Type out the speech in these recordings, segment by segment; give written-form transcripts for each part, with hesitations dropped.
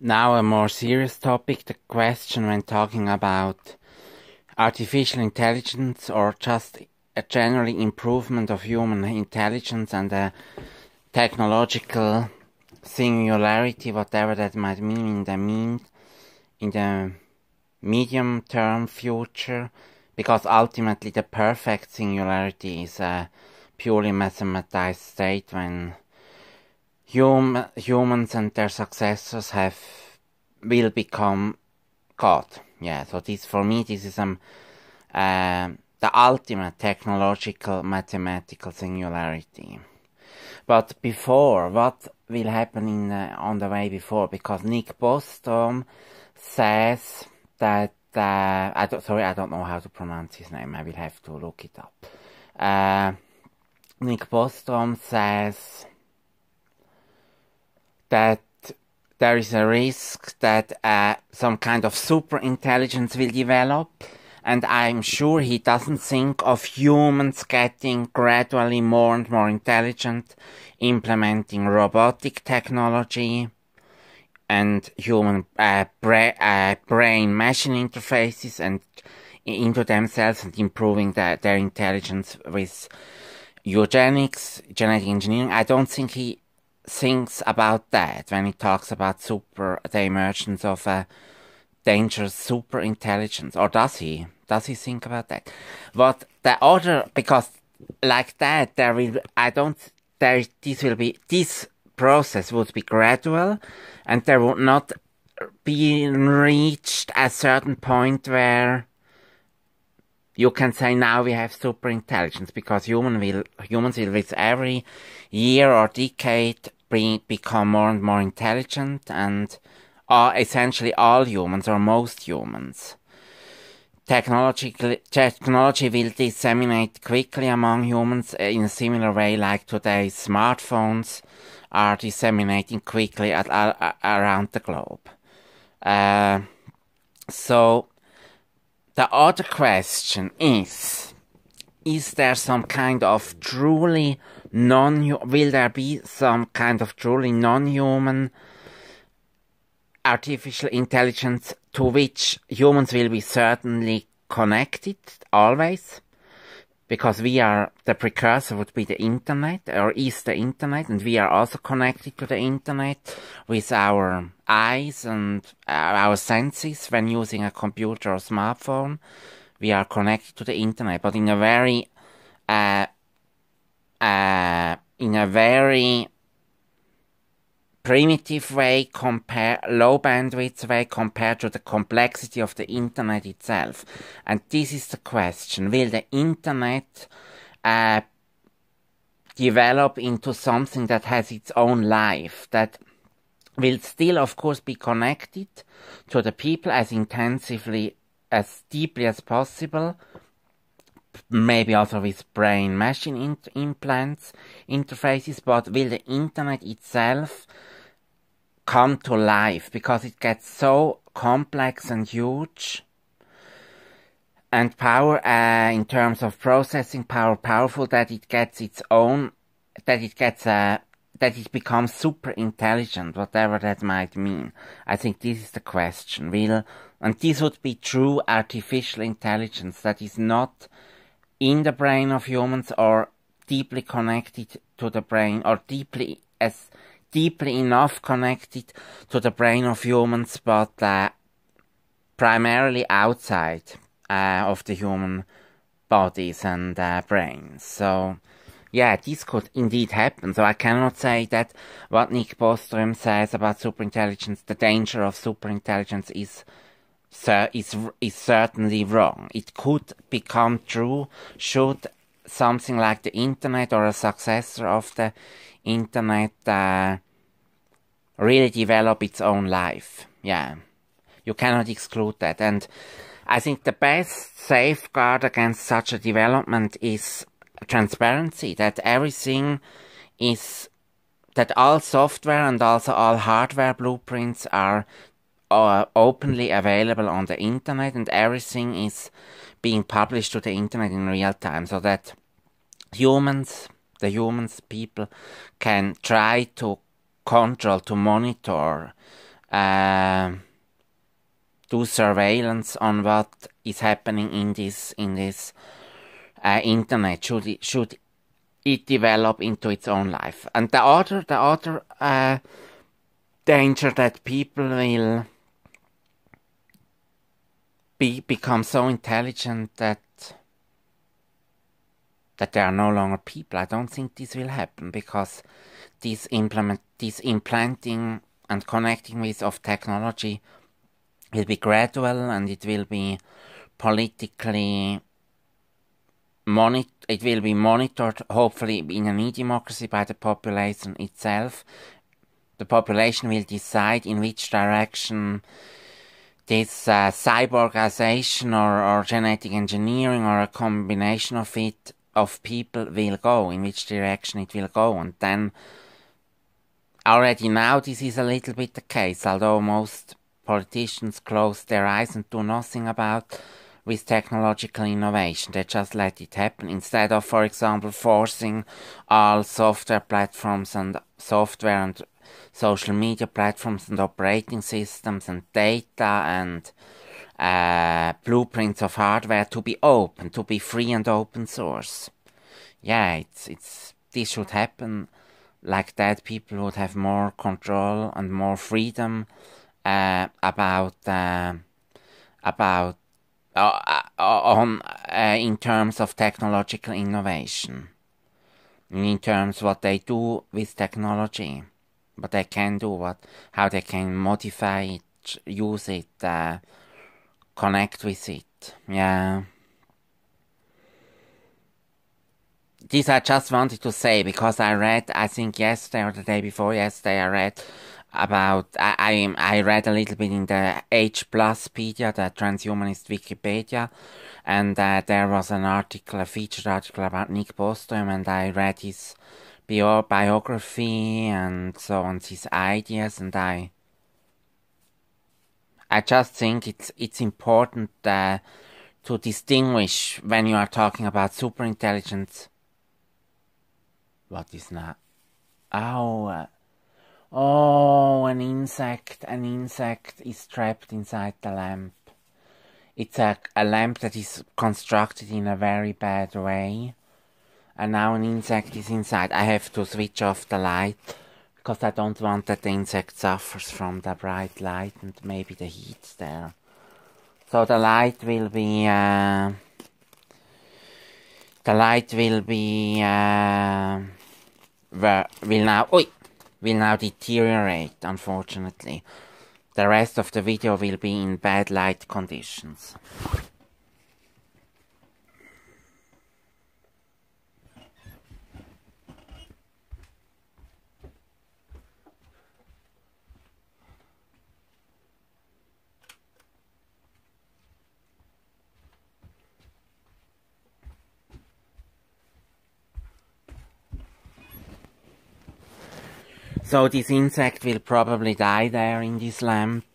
Now a more serious topic, the question when talking about artificial intelligence or just a general improvement of human intelligence and a technological singularity, whatever that might mean in the medium term future, because ultimately the perfect singularity is a purely mathematized state when humans and their successors will become God. Yeah, so this for me this is the ultimate technological mathematical singularity. But before, what will happen on the way before? Because Nick Bostrom says that I don't know how to pronounce his name. I will have to look it up. Nick Bostrom says that there is a risk that some kind of superintelligence will develop, and I'm sure he doesn't think of humans getting gradually more and more intelligent, implementing robotic technology and human brain-machine interfaces and into themselves and improving their intelligence with eugenics, genetic engineering. I don't think he thinks about that when he talks about the emergence of a dangerous superintelligence, or does he? Does he think about that? What the other, because like that, this process would be gradual, and there would not be reached a certain point where you can say now we have superintelligence, because humans will with every year or decade become more and more intelligent, and essentially all humans or most humans. Technology will disseminate quickly among humans in a similar way like today's smartphones are disseminating quickly around the globe. So the other question is there some kind of truly will there be some kind of truly non-human artificial intelligence to which humans will be certainly connected always? Because the precursor would be the internet, or is the internet, and we are also connected to the internet with our eyes and our senses when using a computer or smartphone. We are connected to the internet, but in a very primitive way, low bandwidth way compared to the complexity of the internet itself. And this is the question: will the internet develop into something that has its own life, that will still, of course, be connected to the people as intensively, as deeply as possible, maybe also with brain-machine implants, interfaces, but will the internet itself come to life, because it gets so complex and huge and in terms of processing powerful, that it gets that it becomes super intelligent, whatever that might mean. I think this is the question. And this would be true artificial intelligence that is not in the brain of humans or deeply connected to the brain, or deeply enough connected to the brain of humans, but primarily outside of the human bodies and brains. So yeah, this could indeed happen. So I cannot say that what Nick Bostrom says about superintelligence, the danger of superintelligence is certainly wrong. It could become true should something like the internet or a successor of the internet really develop its own life. Yeah, you cannot exclude that. And I think the best safeguard against such a development is transparency, that that all software and also all hardware blueprints are openly available on the internet, and everything is being published to the internet in real time, so that people can try to control, to monitor do surveillance on what is happening in this internet. Should it develop into its own life? And the other danger that people will become so intelligent that they are no longer people. I don't think this will happen, because this implanting and connecting with of technology will be gradual, and it will be politically it will be monitored, hopefully in an e-democracy, by the population itself. The population will decide in which direction this cyborgization or genetic engineering, or a combination of it, of people, will go, in which direction it will go. And then already now this is a little bit the case, although most politicians close their eyes and do nothing about with technological innovation. They just let it happen, instead of, for example, forcing all software platforms and software and social media platforms and operating systems and data and blueprints of hardware to be open, to be free and open source. Yeah, this should happen. Like that, people would have more control and more freedom in terms of technological innovation, in terms what they do with technology, what they can do, how they can modify it, use it, connect with it. Yeah. This I just wanted to say, because I read, I think yesterday or the day before yesterday, I read about, I read a little bit in the H+pedia, the transhumanist Wikipedia, and there was an article, a featured article about Nick Bostrom, and I read his biography and so on, his ideas, and I just think it's important to distinguish when you are talking about superintelligence. What is that? Oh, an insect is trapped inside the lamp. It's a lamp that is constructed in a very bad way, and now an insect is inside. I have to switch off the light, because I don't want that the insect suffers from the bright light and maybe the heat there. So the light will now deteriorate, unfortunately. The rest of the video will be in bad light conditions. So this insect will probably die there in this lamp,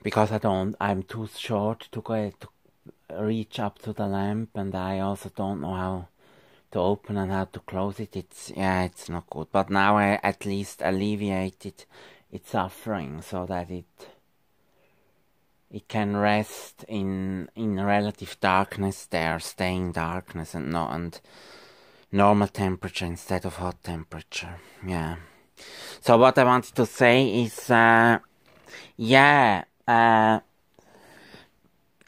because I'm too short to reach up to the lamp, and I also don't know how to open and how to close it. It's not good. But now I at least alleviated its suffering, so that it can rest in relative darkness there, stay in darkness and normal temperature instead of hot temperature. Yeah. So what I wanted to say is,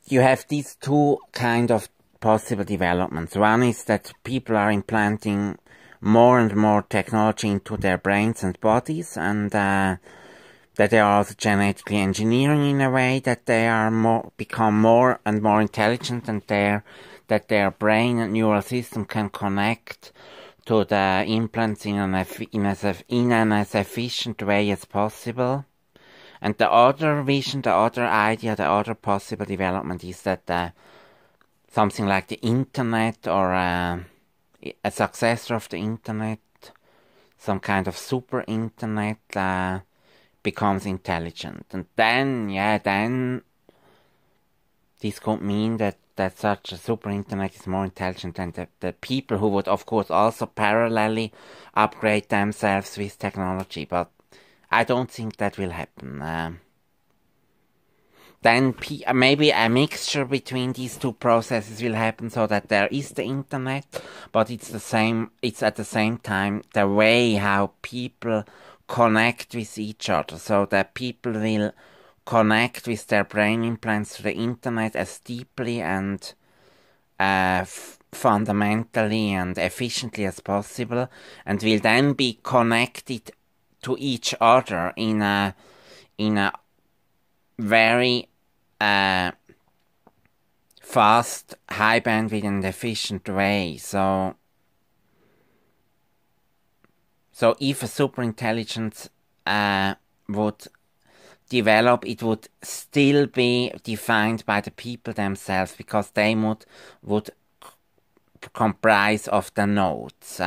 you have these two kind of possible developments. One is that people are implanting more and more technology into their brains and bodies, and that they are also genetically engineering in a way that they are become more and more intelligent, and that their brain and neural system can connect to the implants in an as efficient way as possible. And the other vision, the other idea, the other possible development is that something like the internet, or a successor of the internet, some kind of super internet, becomes intelligent. And then this could mean that such a super internet is more intelligent than the people who would, of course, also parallelly upgrade themselves with technology. But I don't think that will happen. Then maybe a mixture between these two processes will happen, so that there is the internet, but it's at the same time the way how people connect with each other, so that people will connect with their brain implants to the internet as deeply and fundamentally and efficiently as possible, and will then be connected to each other in a very fast, high bandwidth and efficient way. So if a superintelligence would develop, it would still be defined by the people themselves, because they would comprise of the nodes,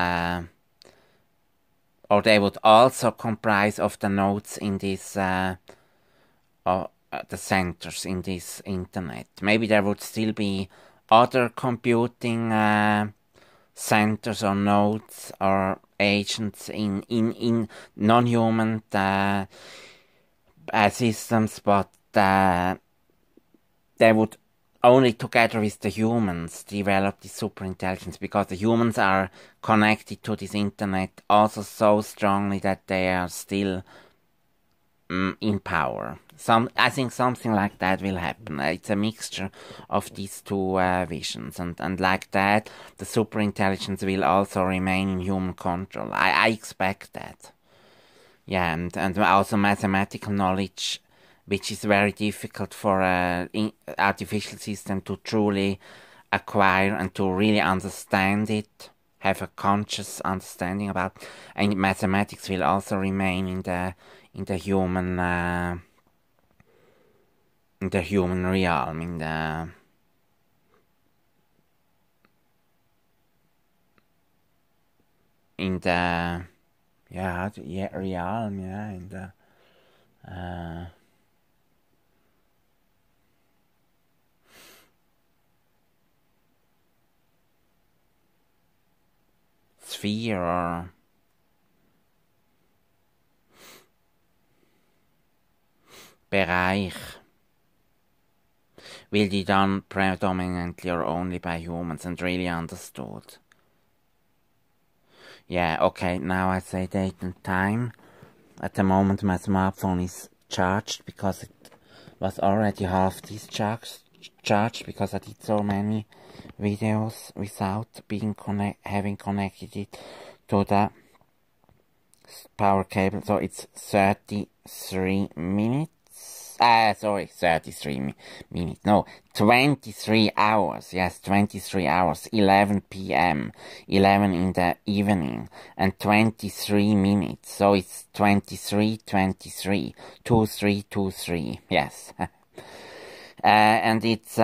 or they would also comprise of the nodes in this the centers in this internet. Maybe there would still be other computing centers or nodes or agents in non-human systems, but they would only together with the humans develop this superintelligence, because the humans are connected to this internet also so strongly that they are still in power. I think something like that will happen. It's a mixture of these two visions, and like that, the superintelligence will also remain in human control. I expect that. Yeah, and also mathematical knowledge, which is very difficult for an artificial system to truly acquire and to really understand it, have a conscious understanding about. And mathematics will also remain in the human realm, in the realm, in the sphere or Bereich will be done predominantly or only by humans and really understood. Yeah, okay, now I say date and time. At the moment my smartphone is charged, because it was already half discharged, because I did so many videos without having connected it to the power cable. So it's 33 minutes. 33 minutes. No, 23 hours. Yes, 23 hours. 11 p.m. 11 in the evening. And 23 minutes. So it's 23. 23. Yes. And it's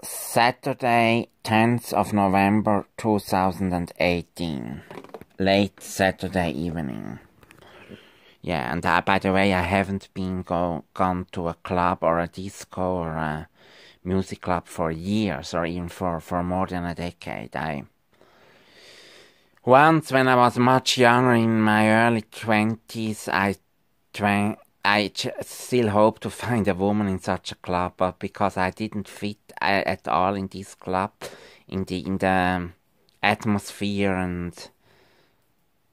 Saturday, 10th of November 2018. Late Saturday evening. Yeah, and by the way, I haven't been gone to a club or a disco or a music club for years, or even for more than a decade. Once, when I was much younger, in my early 20s, I still hope to find a woman in such a club, but because I didn't fit at all in this club, in the atmosphere and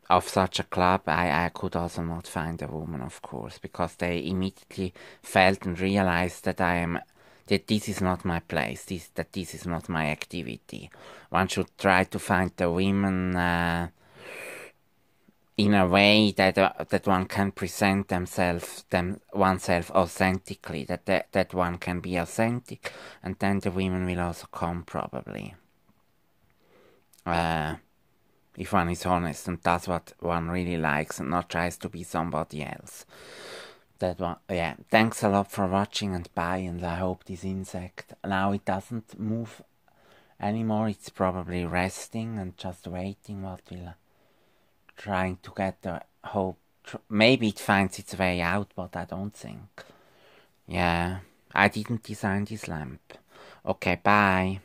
of such a club, I could also not find a woman, of course, because they immediately felt and realized that that this is not my place, that this is not my activity. One should try to find the women in a way that one can present oneself authentically, that one can be authentic, and then the women will also come, probably. If one is honest and does what one really likes and not tries to be somebody else. Yeah. Thanks a lot for watching, and bye, and I hope this insect, now it doesn't move anymore, it's probably resting and just waiting what will, trying to get the hope, maybe it finds its way out, but I don't think. Yeah, I didn't design this lamp. Okay, bye.